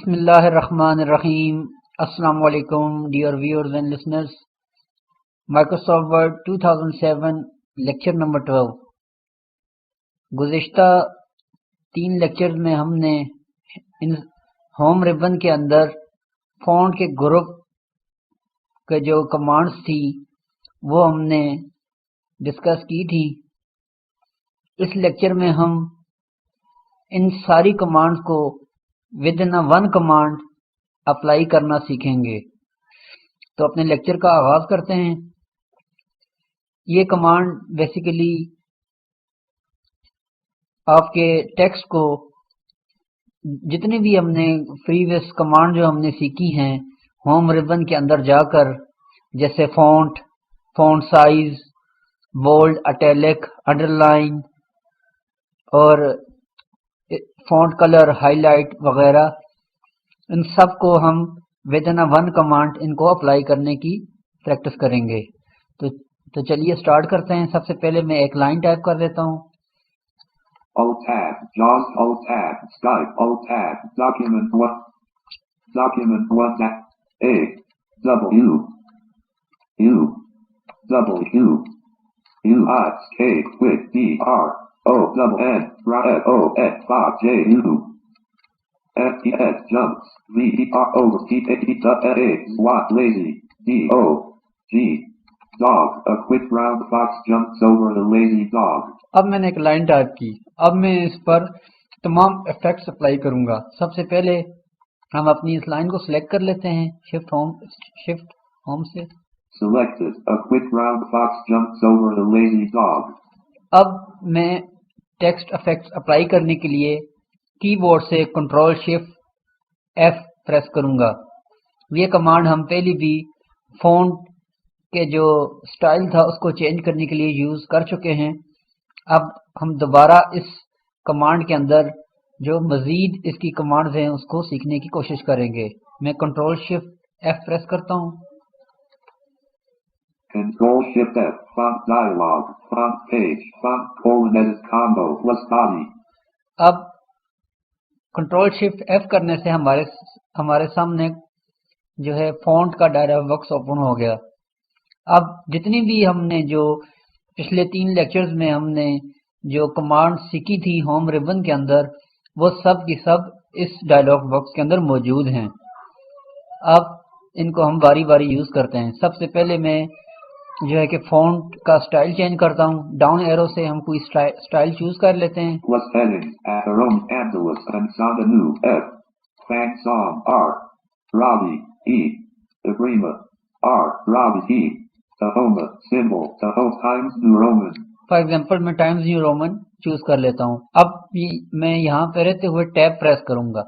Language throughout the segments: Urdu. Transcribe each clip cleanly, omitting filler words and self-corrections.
بسم اللہ الرحمن الرحیم۔ السلام علیکم dear viewers and listeners. Microsoft word 2007 lecture number 12۔ گزشتہ 3 لیکچرز میں ہم نے ہوم ریبن کے اندر فونٹ کے گروپ کے جو کمانڈز تھی وہ ہم نے ڈسکس کی تھی۔ اس لیکچر میں ہم ان ساری کمانڈز کو with in one command apply کرنا سیکھیں گے۔ تو اپنے لیکچر کا آغاز کرتے ہیں۔ یہ کمانڈ بیسیکلی آپ کے ٹیکسٹ کو جتنے بھی ہم نے پریویس کمانڈ جو ہم نے سیکھی ہیں ہوم ریبن کے اندر جا کر، جیسے font size, bold, italic, under line اور فونٹ کلر، ہائی لائٹ وغیرہ، ان سب کو ہم with in one command in کو اپلائی کرنے کی پریکٹس کریں گے۔ تو چلیے سٹارٹ کرتے ہیں۔ سب سے پہلے میں ایک لائن ٹائپ کر دیتا ہوں۔ Alt tab, JAWS Alt tab, Skype Alt tab, document 1 A W U W U I K with D R O double N right O X 5 J U F T S jumps V E R over T A T A Y lazy D O G dog a quick round fox jumps over the lazy dog۔ اب میں نے ایک لائن ٹائپ کی۔ اب میں اس پر تمام ایفیکٹس اپلائی کروں گا۔ سب سے پہلے ہم اپنی اس لائن کو سلیکٹ کر لیتے ہیں شفٹ ہوم سے۔ Selected a quick round fox jumps over the lazy dog۔ اب میں ٹیکسٹ افیکٹس اپلائی کرنے کے لیے کی بورڈ سے کنٹرول شفٹ ایف پریس کروں گا۔ یہ کمانڈ ہم پہلے بھی فونٹ کے جو سٹائل تھا اس کو چینج کرنے کے لیے یوز کر چکے ہیں۔ اب ہم دوبارہ اس کمانڈ کے اندر جو مزید اس کی کمانڈز ہیں اس کو سیکھنے کی کوشش کریں گے۔ میں کنٹرول شفٹ ایف پریس کرتا ہوں۔ Control Shift F, font dialog, font page, font : edit combo plus body۔ اب کنٹرول شفٹ ایف کرنے سے ہمارے سامنے جو ہے فونٹ کا ڈائلاگ باکس اوپن ہو گیا۔ اب جتنی بھی ہم نے جو پچھلے 3 لیکچرز میں ہم نے جو کمانڈ سیکھی تھی ہوم ریبن کے اندر وہ سب کی سب اس ڈائلاگ باکس کے اندر موجود ہیں۔ اب ان کو ہم باری باری یوز کرتے ہیں۔ سب سے پہلے میں جو ہے کہ فونٹ کا سٹائل چینج کرتا ہوں۔ ڈاؤن ایرو سے ہم کوئی سٹائل چوز کر لیتے ہیں۔ Plus heading, Aaron Angeles and Sandanu F, Fang Song R, Ravi E, Ibrima R, Ravi E, Tahoma symbol, Taho Times New Roman۔ For example میں ٹائمز نیو رومن چوز کر لیتا ہوں۔ اب میں یہاں پہ رہتے ہوئے ٹیب پریس کروں گا۔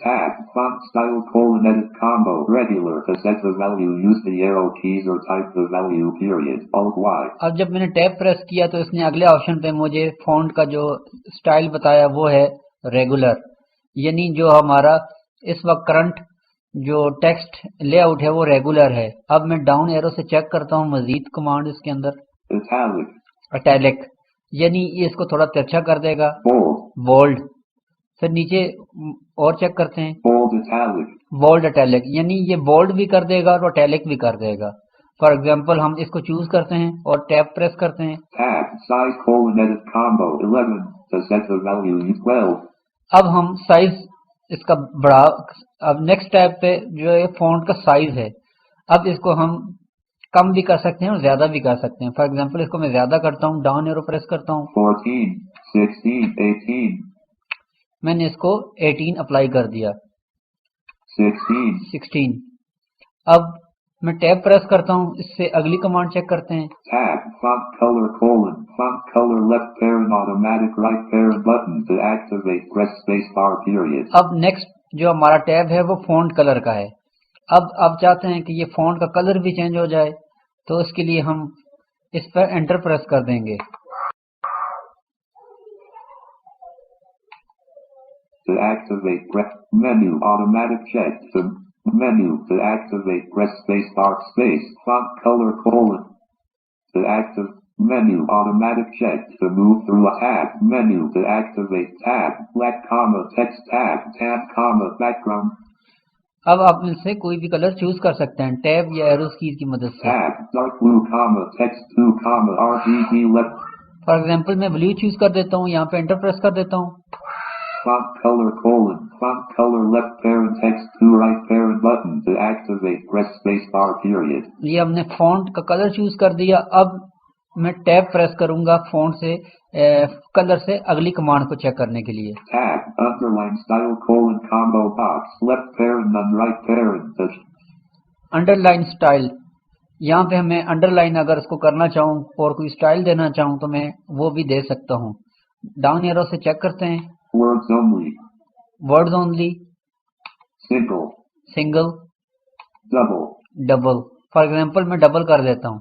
Tag, font style : edit combo regular to set the value, use the arrow keys or type the value period Alt Y۔ اب جب میں نے ٹیب پریس کیا تو اس نے اگلے آپشن پہ مجھے فونٹ کا جو سٹائل بتایا وہ ہے ریگولر، یعنی جو ہمارا اس وقت کرنٹ جو ٹیکسٹ لے آؤٹ ہے وہ ریگولر ہے۔ اب میں ڈاؤن ایرو سے چیک کرتا ہوں مزید کمانڈ اس کے اندر۔ Italic، اٹیلک یعنی یہ اس کو تھوڑا ترچھا کر دے گا۔ bold، بولڈ، پھر نیچے اور چیک کرتے ہیں۔ bold italic، بولڈ اٹیلک یعنی یہ بولڈ بھی کر دے گا اور اٹیلک بھی کر دے گا۔ فار ایگزامپل ہم اس کو چوز کرتے ہیں اور ٹیب پریس کرتے ہیں۔ tag size : edit combo 11 to set the value 12۔ اب ہم سائز اس کا بڑھا، اب نیکسٹ ٹیب پہ جو ہے فونٹ کا سائز ہے، اب اس کو ہم کم بھی کر سکتے ہیں اور زیادہ بھی کر سکتے ہیں۔ فار ایگزامپل اس کو میں زیادہ کرتا ہوں، ڈاؤن ایرو پریس کرتا ہوں۔ 14 16 18 میں نے اس کو 18 اپلائی کر دیا۔ 16 اب میں ٹیب پریس کرتا ہوں، اس سے اگلی کمانڈ چیک کرتے ہیں۔ tag font color left parent automatic right parent button to activate press space bar period۔ اب نیکسٹ جو ہمارا ٹیب ہے وہ فونٹ کلر کا ہے۔ اب آپ چاہتے ہیں کہ یہ فونٹ کا کلر بھی چینج ہو جائے تو اس کے لیے ہم اس پر انٹر پریس کر دیں گے۔ To activate press menu automatic check to menu to activate press space bar space font color : to active menu automatic check to move through a tab menu to activate tab black comma text tab tab comma background اب آپ ان سے کوئی بھی کلر چوز کر سکتے ہیں ٹیب یا ایروز کیز کی مدد سے. Tab, dark blue, comma, text 2, comma, RGB left, for example میں بلیو چوز کر دیتا ہوں, یہاں پہ انٹر پریس کر دیتا ہوں. font color left parent text 2 right parent button to activate press space bar period. یہ ہم نے فونٹ کا کلر چوز کر دیا. اب میں ٹیب پریس کروں گا فونٹ سے کلر سے اگلی کمانڈ کو چیک کرنے کے لیے. Tab, underline style combo box left parent none right parent touch. Under line style, یہاں پہ ہمیں انڈر لائن اگر اس کو کرنا چاہوں اور کوئی اسٹائل دینا چاہوں تو میں وہ بھی دے سکتا ہوں. ڈاؤن ایرو سے چیک کرتے ہیں. Words only, words only, single, single, double, double. For example میں ڈبل کر دیتا ہوں.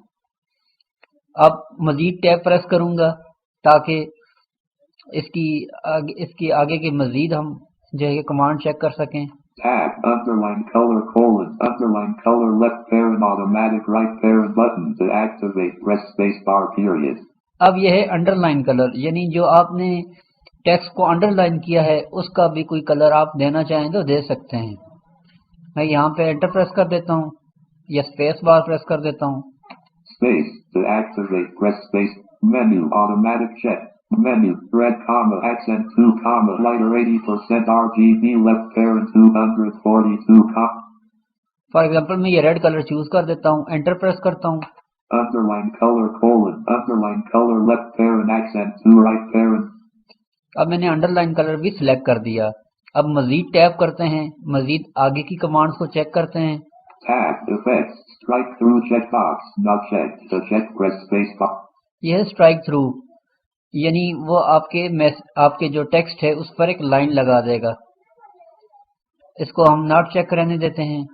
اب مزید ٹیب پریس کروں گا تاکہ اس کی آگے کے مزید ہم جو ہے کمانڈ چیک کر سکیں. Tab, underline color left parent automatic right parent button to activate press space bar period. اب یہ ہے انڈر لائن کلر, یعنی جو آپ نے ٹیکسٹ کو انڈر لائن کیا ہے اس کا بھی کوئی کلر آپ دینا چاہیں تو دے سکتے ہیں. میں یہاں پہ انٹر پریس کر دیتا ہوں یا اسپیس بار پریس کر دیتا ہوں. Space, to activate press space, menu, automatic check, menu, red comma, accent 2 comma, lighter 80% RGB left parent 242 comma. For example میں یہ ریڈ کلر چوز کر دیتا ہوں, انٹر پریس کرتا ہوں. Underline color left parent accent 2 right parent. اب میں نے انڈر لائن کلر بھی سلیکٹ کر دیا. اب مزید ٹیب کرتے ہیں, مزید آگے کی کمانڈز کو چیک کرتے ہیں. Tab, effects, strike through checkbox, not checked, to check press space bar. یہ ہے اسٹرائک تھرو, یعنی وہ آپ کے جو ٹیکسٹ ہے اس پر ایک لائن لگا دے گا. اس کو ہم ناٹ چیک کرنے دیتے ہیں.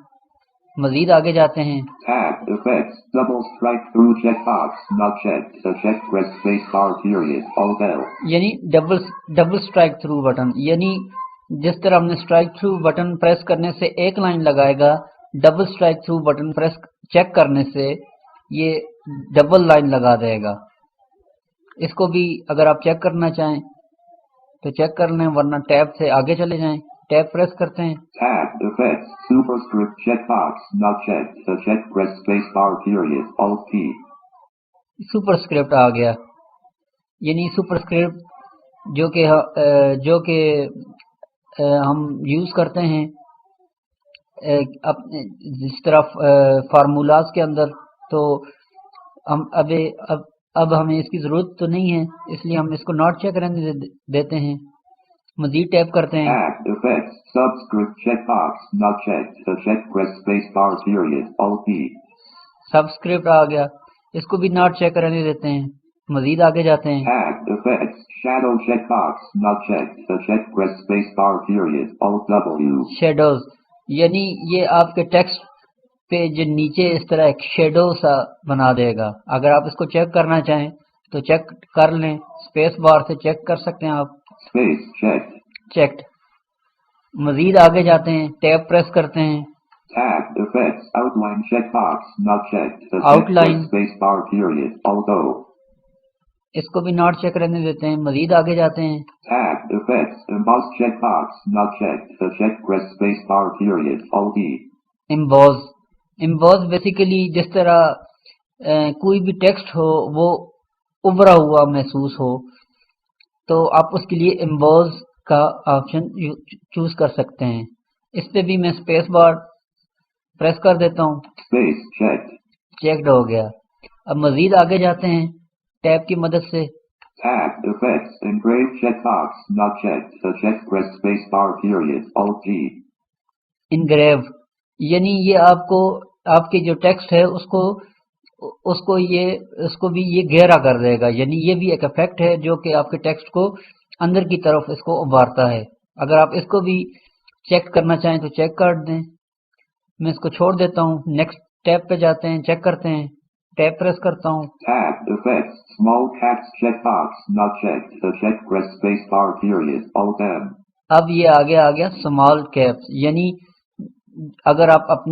مزید آگے جاتے ہیں. Tab, effects, double strike through checkbox, not checked, to check press space bar period, Alt L. یعنی ڈبل اسٹرائک تھرو بٹن, یعنی جس طرح ہم نے اسٹرائک تھرو بٹن پریس کرنے سے ایک لائن لگائے گا, double strike through button press check کرنے سے یہ ڈبل لائن لگا دے گا. اس کو بھی اگر آپ چیک کرنا چاہیں تو چیک کر لیں, ورنہ ٹیب سے آگے چلے جائیں. ٹیب پریس کرتے ہیں. Tab, effects, superscript checkbox, not checked, to check press space bar period, Alt P. Super script آ گیا, یعنی سپر اسکرپٹ جو کہ ہم یوز کرتے ہیں جس طرح فارمولاز کے اندر, تو ہم اب ہمیں اس کی ضرورت تو نہیں ہے, اس لیے ہم اس کو ناٹ چیک کرنے دیتے ہیں. مزید ٹیپ کرتے ہیں. Tab, effects, subscript checkbox, not checked, to check press space bar period, Alt P. Sub script آ گیا, اس کو بھی ناٹ چیک کرنے دیتے ہیں. مزید آگے جاتے ہیں. Tab, effects, shadow checkbox, not checked, to check press space bar period, Alt W. Shadows, یعنی یہ آپ کے ٹیکسٹ پہ جو نیچے اس طرح ایک شیڈو سا بنا دے گا. اگر آپ اس کو چیک کرنا چاہیں تو چیک کر لیں, اسپیس بار سے چیک کر سکتے ہیں آپ. Space, checked. چیکڈ. مزید آگے جاتے ہیں, ٹیب پریس کرتے ہیں. Tab, effects, outline checkbox, not checked, to check Outline. press space bar period, Alt O. اس کو بھی ناٹ چیک کرنے دیتے ہیں. مزید آگے جاتے ہیں. Tab, effects, emboss checkbox, not checked, to check press space bar period, Alt E. Emboss basically جس طرح کوئی بھی ٹیکسٹ ہو وہ ابھرا ہوا محسوس ہو, تو آپ اس کے لیے امبوز کا آپشن چوز کر سکتے ہیں. اس پہ بھی میں اسپیس بار پریس کر دیتا ہوں. Space, checked. چیکڈ ہو گیا. اب مزید آگے جاتے ہیں ٹیب کی مدد سے. Tab, effects, engrave checkbox, not checked, to check press space bar period, Alt G. انگریو, یعنی یہ آپ کے جو ٹیکسٹ ہے اس کو بھی یہ گہرا کر دے گا, یعنی یہ بھی ایک افیکٹ ہے جو کہ آپ کے ٹیکسٹ کو اندر کی طرف اس کو ابھارتا ہے. اگر آپ اس کو بھی چیک کرنا چاہیں تو چیک کر دیں. میں اس کو چھوڑ دیتا ہوں. نیکسٹ ٹیب پہ جاتے ہیں, چیک کرتے ہیں. ٹیب پریس کرتا ہوں. Tab, effects, small text checkbox, not checked, to check press space bar period, Alt M. اب یہ آگے آ گیا اسمال کیپس, یعنی اگر آپ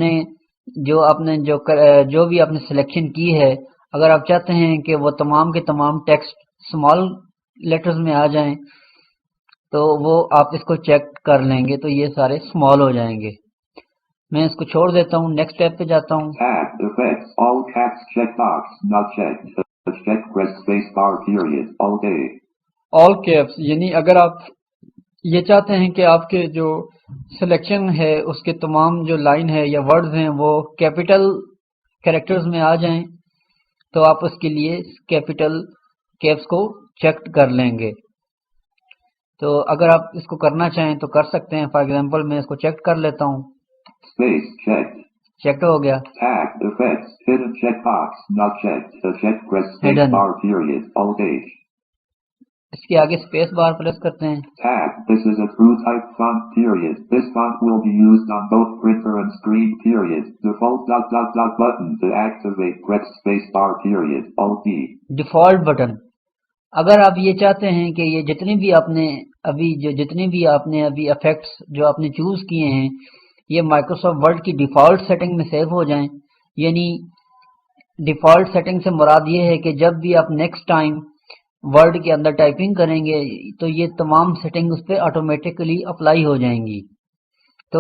جو بھی آپ نے سلیکشن کی ہے, اگر آپ چاہتے ہیں کہ وہ تمام کے تمام ٹیکسٹ اسمال لیٹرز میں آ جائیں تو وہ آپ اس کو چیک کر لیں گے تو یہ سارے اسمال ہو جائیں گے. میں اس کو چھوڑ دیتا ہوں، نیکسٹ ٹیب پہ جاتا ہوں. Tag effects all caps checkbox not checked. Check press space bar period all day. All keeps یعنی اگر آپ یہ چاہتے ہیں کہ آپ کے جو سلیکشن ہے اس کے تمام جو لائن ہے یا ورڈز ہیں وہ کیپٹل کریکٹرز میں آ جائیں تو آپ اس کے لیے کیپٹل کیپس کو چیک کر لیں گے. تو اگر آپ اس کو کرنا چاہیں تو کر سکتے ہیں. فار ایگزامپل میں اس کو چیک کر لیتا ہوں. Space checked. چیک ہو گیا. Tag effects hidden checkbox not checked. Check press space Hidden. bar period all day. اس کے آگے اسپیس بار پریس کرتے ہیں. Tag this is a true type font period. This font will be used on both printer and screen period. Default ... button to activate press space bar period alt D. Default button. اگر آپ یہ چاہتے ہیں کہ یہ جتنے بھی آپ نے ابھی افیکٹس جو آپ نے چوز کیے ہیں یہ مائکروسافٹ ورڈ کی ڈیفالٹ سیٹنگ میں سیو ہو جائیں، یعنی ڈیفالٹ سیٹنگ سے مراد یہ ہے کہ جب بھی آپ نیکسٹ ٹائم ورڈ کے اندر ٹائپنگ کریں گے تو یہ تمام سیٹنگ اس پہ آٹومیٹکلی اپلائی ہو جائیں گی. تو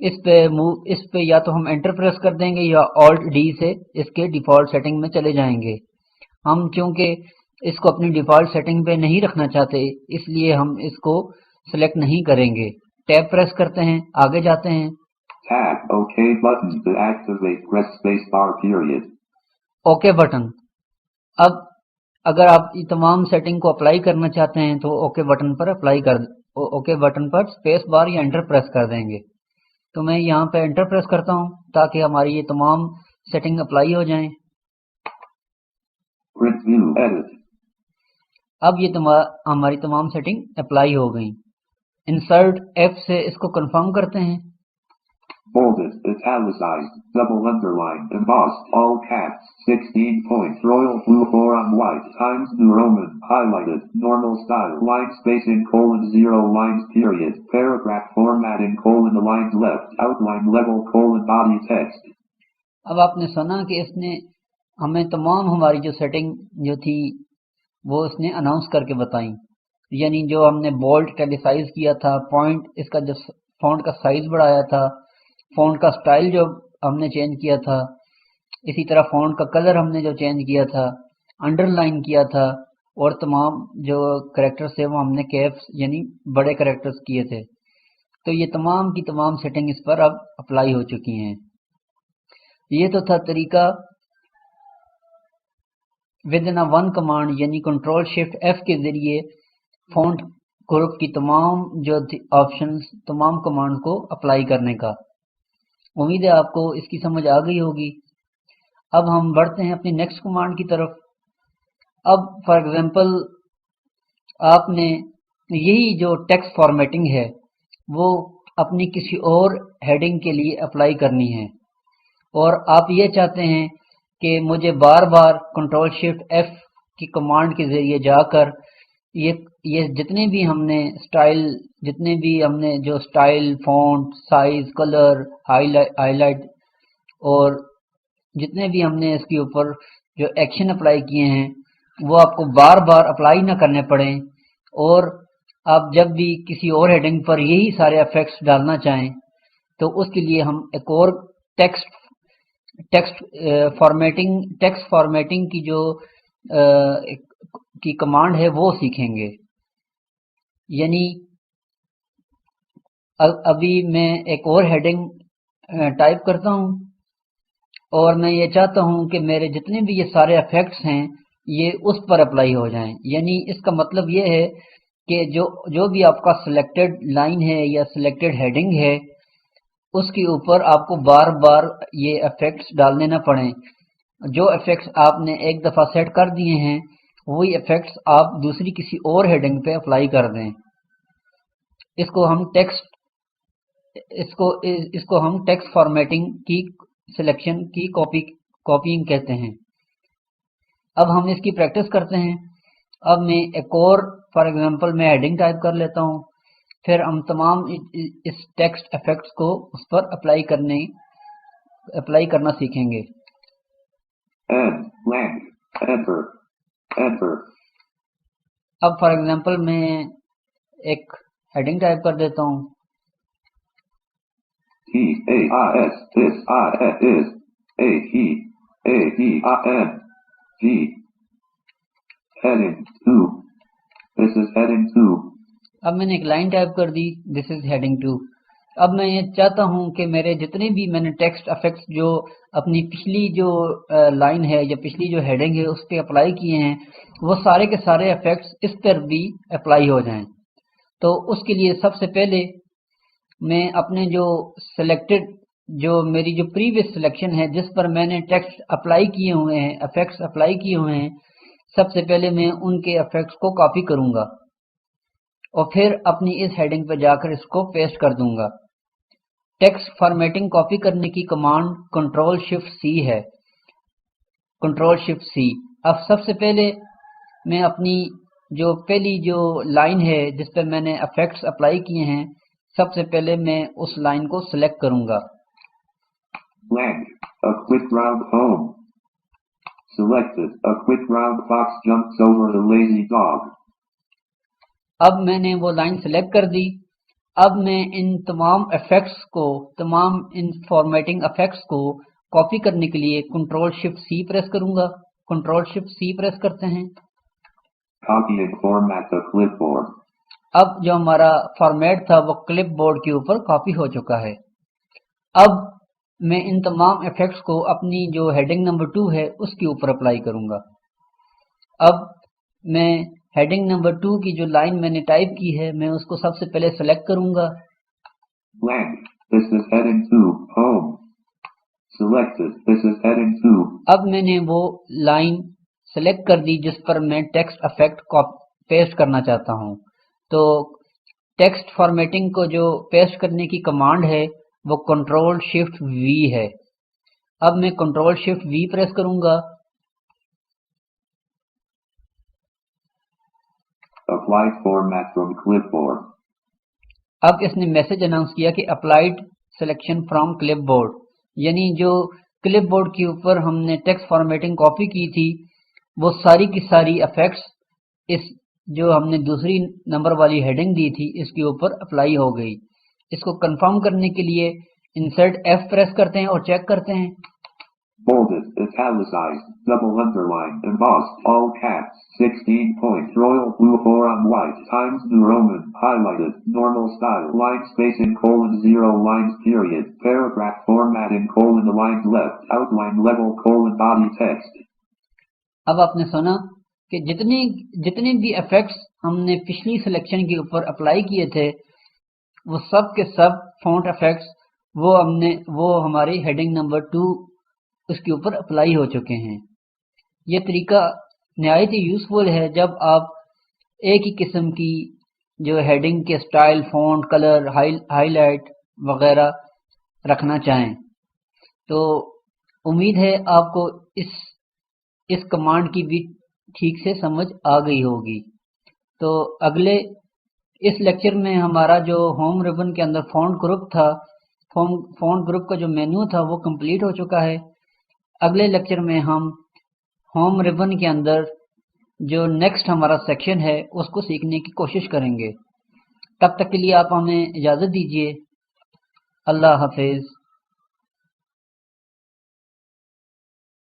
اس پہ یا تو ہم انٹر پریس کر دیں گے یا آلٹ ڈی سے اس کے ڈیفالٹ سیٹنگ میں چلے جائیں گے. ہم چونکہ اس کو اپنی ڈیفالٹ سیٹنگ پہ نہیں رکھنا چاہتے اس لیے ہم اس کو سلیکٹ نہیں کریں گے. ٹیب پریس کرتے ہیں، آگے جاتے ہیں. Tag OK button to activate press space bar period. Okay button. اب اگر آپ یہ تمام سیٹنگ کو اپلائی کرنا چاہتے ہیں تو اوکے بٹن پر اسپیس بار یا انٹر پریس کر دیں گے. تو میں یہاں پہ انٹر پریس کرتا ہوں تاکہ ہماری یہ تمام سیٹنگ اپلائی ہو جائیں. Print view edit. اب یہ ہماری تمام سیٹنگ اپلائی ہو گئیں. انسرٹ ایف سے اس کو کنفرم کرتے ہیں. Bolded, italicized, double underlined, embossed, all caps, 16 points, royal blue 4 on white, Times New Roman, highlighted, normal style, line spacing, 0 lines period, paragraph formatting, the lines left, outline level, body text. اب آپ نے سنا کہ اس نے ہمیں تمام ہماری جو سیٹنگ جو تھی وہ اس نے اناؤنس کر کے بتائیں. یعنی جو ہم نے بولڈ ٹیلیسائز کیا تھا، پوائنٹ اس کا جو فونٹ کا سائز بڑھایا تھا، فونٹ کا سٹائل جو ہم نے چینج کیا تھا، اسی طرح فونٹ کا کلر ہم نے جو چینج کیا تھا، انڈر لائن کیا تھا، اور تمام جو کریکٹرز تھے وہ ہم نے کیپس یعنی بڑے کریکٹرز کیے تھے. تو یہ تمام کی تمام سیٹنگ اس پر اب اپلائی ہو چکی ہیں. یہ تو تھا طریقہ ودن ون کمانڈ یعنی کنٹرول شفٹ ایف کے ذریعے فونٹ گروپ کی تمام جو آپشنز تمام کمانڈ کو اپلائی کرنے کا. امید ہے آپ کو اس کی سمجھ آ گئی ہوگی. اب ہم بڑھتے ہیں اپنی نیکسٹ کمانڈ کی طرف. اب فار ایگزامپل آپ نے یہی جو ٹیکسٹ فارمیٹنگ ہے وہ اپنی کسی اور ہیڈنگ کے لیے اپلائی کرنی ہے، اور آپ یہ چاہتے ہیں کہ مجھے بار بار کنٹرول شفٹ ایف کی کمانڈ کے ذریعے جا کر یہ جتنے بھی ہم نے جو style, font, size, colour, high light اور جتنے بھی ہم نے اس کے اوپر جو ایکشن اپلائی کیے ہیں وہ آپ کو بار بار اپلائی نہ کرنے پڑیں، اور آپ جب بھی کسی اور ہیڈنگ پر یہی سارے افیکٹس ڈالنا چاہیں تو اس کے لیے ہم ایک اور ٹیکسٹ فارمیٹنگ کی جو کی کمانڈ ہے وہ سیکھیں گے. یعنی ابھی میں ایک اور ہیڈنگ ٹائپ کرتا ہوں اور میں یہ چاہتا ہوں کہ میرے جتنے بھی یہ سارے افیکٹس ہیں یہ اس پر اپلائی ہو جائیں. یعنی اس کا مطلب یہ ہے کہ جو بھی آپ کا سلیکٹڈ لائن ہے یا سلیکٹڈ ہیڈنگ ہے اس کے اوپر آپ کو بار بار یہ افیکٹس ڈالنے نہ پڑیں. جو افیکٹس آپ نے ایک دفعہ سیٹ کر دیے ہیں وہی افیکٹس آپ دوسری کسی اور ہیڈنگ پہ اپلائی کر دیں. اس کو ہم ٹیکسٹ فارمیٹنگ کی سلیکشن کی کاپینگ کہتے ہیں. اب ہم اس کی پریکٹس کرتے ہیں. اب میں ایک اور فار ایگزامپل میں ہیڈنگ ٹائپ کر لیتا ہوں، پھر ہم تمام اس ٹیکسٹ افیکٹس کو اس پر اپلائی کرنا سیکھیں گے. اب فار ایگزامپل میں ایک ہیڈنگ ٹائپ کر دیتا ہوں. he, a, I, s, this, I, is, a, he, a, he, I, n, g. Heading 2. This is heading 2. اب میں نے ایک لائن ٹائپ کر دی, دس از ہیڈنگ 2. اب میں یہ چاہتا ہوں کہ میرے جتنے بھی میں نے ٹیکسٹ افیکٹس جو اپنی پچھلی جو لائن ہے یا پچھلی جو ہیڈنگ ہے اس پہ اپلائی کیے ہیں, وہ سارے کے سارے افیکٹس اس پر بھی اپلائی ہو جائیں. تو اس کے لیے سب سے پہلے میں اپنے جو سلیکٹڈ جو میری جو پریویس سلیکشن ہے جس پر میں نے ٹیکسٹ اپلائی کیے ہوئے ہیں, افیکٹس اپلائی کیے ہوئے ہیں, سب سے پہلے میں ان کے افیکٹس کو کاپی کروں گا اور پھر اپنی اس ہیڈنگ پہ جا کر اس کو پیسٹ کر دوں گا. ٹیکسٹ فارمیٹنگ کاپی کرنے کی کمانڈ کنٹرول شفٹ سی ہے, کنٹرول شفٹ سی. اب سب سے پہلے میں اپنی جو پہلی جو لائن ہے جس پہ میں نے افیکٹس اپلائی کیے ہیں, سب سے پہلے میں اس لائن کو سلیکٹ کروں گا. Blank. A quick round home. Selected. A quick round fox jumps over the lazy dog. اب میں نے وہ لائن سلیکٹ کر دی. اب میں ان تمام افیکٹس کو, تمام ان فارمیٹنگ افیکٹس کو کاپی کرنے کے لیے کنٹرول شفٹ سی پریس کروں گا. کنٹرول شفٹ سی پریس کرتے ہیں. Copying format to clipboard. اب جو ہمارا فارمیٹ تھا وہ کلپ بورڈ کے اوپر کاپی ہو چکا ہے. اب میں ان تمام افیکٹس کو اپنی جو ہیڈنگ نمبر 2 ہے اس کے اوپر اپلائی کروں گا. اب میں ہیڈنگ نمبر 2 کی جو لائن میں نے ٹائپ کی ہے میں اس کو سب سے پہلے سلیکٹ کروں گا. Blank. This is heading 2. Home. Selected. This is heading 2. اب میں نے وہ لائن سلیکٹ کر دی جس پر میں ٹیکسٹ افیکٹ پیسٹ کرنا چاہتا ہوں. تو ٹیکسٹ فارمیٹنگ کو جو پیسٹ کرنے کی کمانڈ ہے وہ کنٹرول شفٹ وی ہے. اب میں کنٹرول شفٹ وی پریس کروں گا. Apply format from clipboard. اب اس نے میسج اناؤنس کیا کہ applied selection from clip board, یعنی جو کلپ بورڈ کے اوپر ہم نے ٹیکسٹ فارمیٹنگ کاپی کی تھی وہ ساری کی ساری افیکٹس اس جو ہم نے دوسری نمبر والی ہیڈنگ دی تھی اس کے اوپر اپلائی ہو گئی. اس کو کنفرم کرنے کے لیے انسرٹ ایف پریس کرتے ہیں اور چیک کرتے ہیں. Bolded, italicized, double underline, embossed, all caps, 16 points, royal blue 4 on white, Times New Roman, highlighted, normal style, line spacing, colon 0 lines period, paragraph formatting, colon lines left, outline level, colon body text. اب آپ نے سنا کہ جتنے بھی افیکٹس ہم نے پچھلی سلیکشن کے اوپر اپلائی کیے تھے وہ سب کے سب فونٹ افیکٹس وہ ہماری ہیڈنگ نمبر 2 اس کے اوپر اپلائی ہو چکے ہیں. یہ طریقہ نہایت ہی یوزفل ہے جب آپ ایک ہی قسم کی جو ہیڈنگ کے style, font, colour, high light وغیرہ رکھنا چاہیں. تو امید ہے آپ کو اس کمانڈ کی بھی ٹھیک سے سمجھ آ گئی ہوگی. تو اگلے اس لیکچر میں ہمارا جو ہوم ریبن کے اندر فونٹ گروپ تھا, فونٹ گروپ کا جو مینو تھا وہ کمپلیٹ ہو چکا ہے. اگلے لیکچر میں ہم ہوم ریبن کے اندر جو نیکسٹ ہمارا سیکشن ہے اس کو سیکھنے کی کوشش کریں گے. تب تک کے لیے آپ ہمیں اجازت دیجیے. اللہ حافظ.